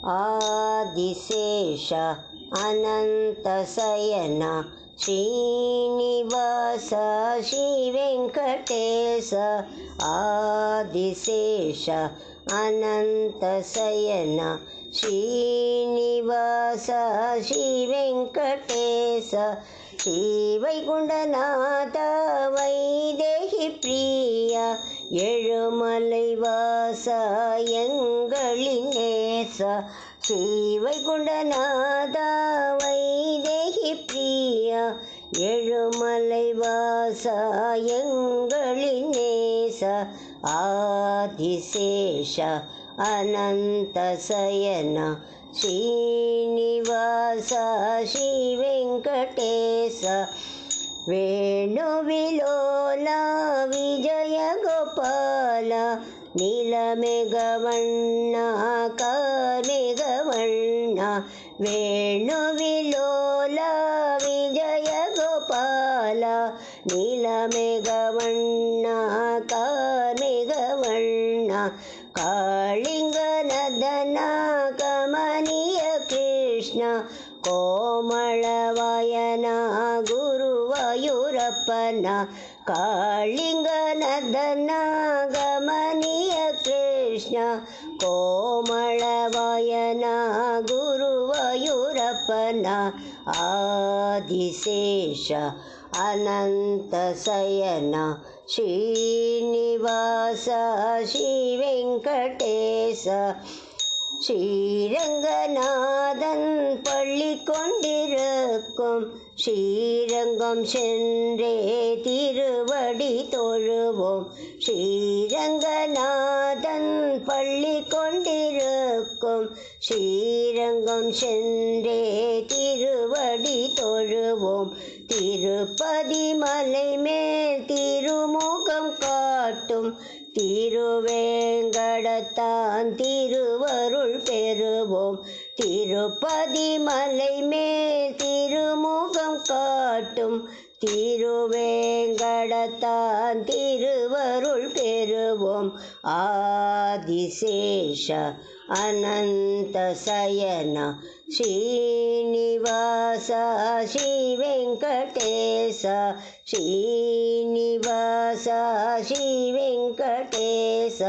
आदिशेष अनन्तशयन श्रीनिवास श्रीवेङ्कटेश आदिशेष अनन्तशयन श्रीनिवास श्रीवेङ्कटेश श्रीवैकुण्ठनाथ वैदेहि प्रिया எழுமலைவாச எங்களின் நேச ஸ்ரீவைகுண்டநாத வைதேகி பிரியா எழுமலைவாச எங்களின் நேச ஆதிசேஷ அனந்தசயன ஸ்ரீனிவாச ஸ்ரீவெங்கடேச वेणुविलोल विजय गोपाल नीलमेघवण्ण कामेघवण्ण वेणुविलोल विजय गोपाल नीलमेघवण्ण कामेघवण्ण कालिङ्गनदन कमनीय कृष्ण कोमलवयन गुरुवायूरप्पन कालिङ्गनदन गमनीय कृष्ण कोमलवयन गुरुवायूरप्पन आदिशेष अनन्तशयन श्रीनिवास श्रीवेङ्कटेश ஸ்ரீரங்கநாதன் பள்ளி கொண்டிருக்கும் ஸ்ரீரங்கம் சென்றே திருவடி தொழுவோம் ஸ்ரீரங்கநாதன் பள்ளி கொண்டிருக்கும் ஸ்ரீரங்கம் சென்றே திருவடி தொழுவோம் திருப்பதி மலை மேல் திருமுகம் காட்டும் திருவேங்கடத்தான் திருவருள் பெறுவோம் திருப்பதி மலை மேல் திருமுகம் காட்டும் திருவேங்கடத்தான் திருவருள் பெறுவோம் ஆதிசேஷ அனந்தசயன ஸ்ரீனிவாச ஸ்ரீவெங்கடேச ஸ்ரீனிவாச ஸ்ரீவெங்கடேச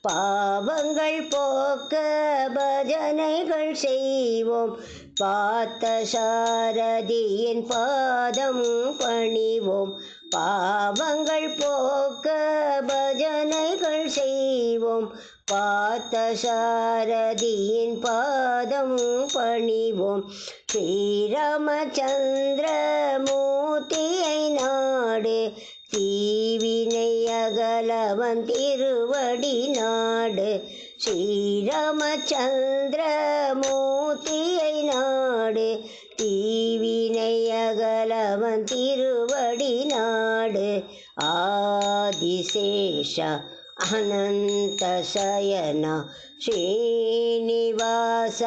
பாவங்கள் போக்க பஜனைகள் செய்வோம் பார்த்த சாரதியின் பாதம் பணிவோம் பாவங்கள் போக்க பஜனைகள் செய்வோம் பார்த்த சாரதியின் பாதம் பணிவோம் ஸ்ரீராமச்சந்திர மூர்த்தியை நாடு தீவினை அகலவன் திருவடி நாடு ஸ்ரீராமச்சந்திர மூர்த்தியை நாடு தீவினை அகலவன் திருவடி நாடு ஆதிசேஷ अनन्तशयन श्रीनिवास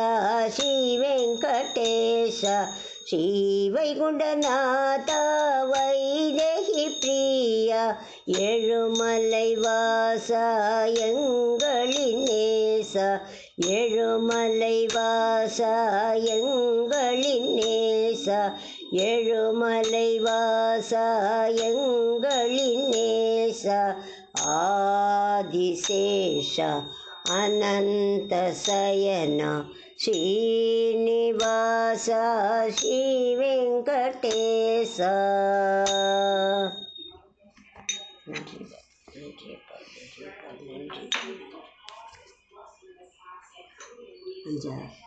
श्रीवेङ्कटेश श्रीवैकुण्ठनाथ वैदेहि प्रिया எழுமலைவாச எங்களின் நேச எழுமலைவாச எங்களின் நேச எழுமலைவாச எங்களின் நேச ஆதிசேஷ அனந்தசயன ஸ்ரீனிவாச ஸ்ரீவெங்கடேச நன்றி.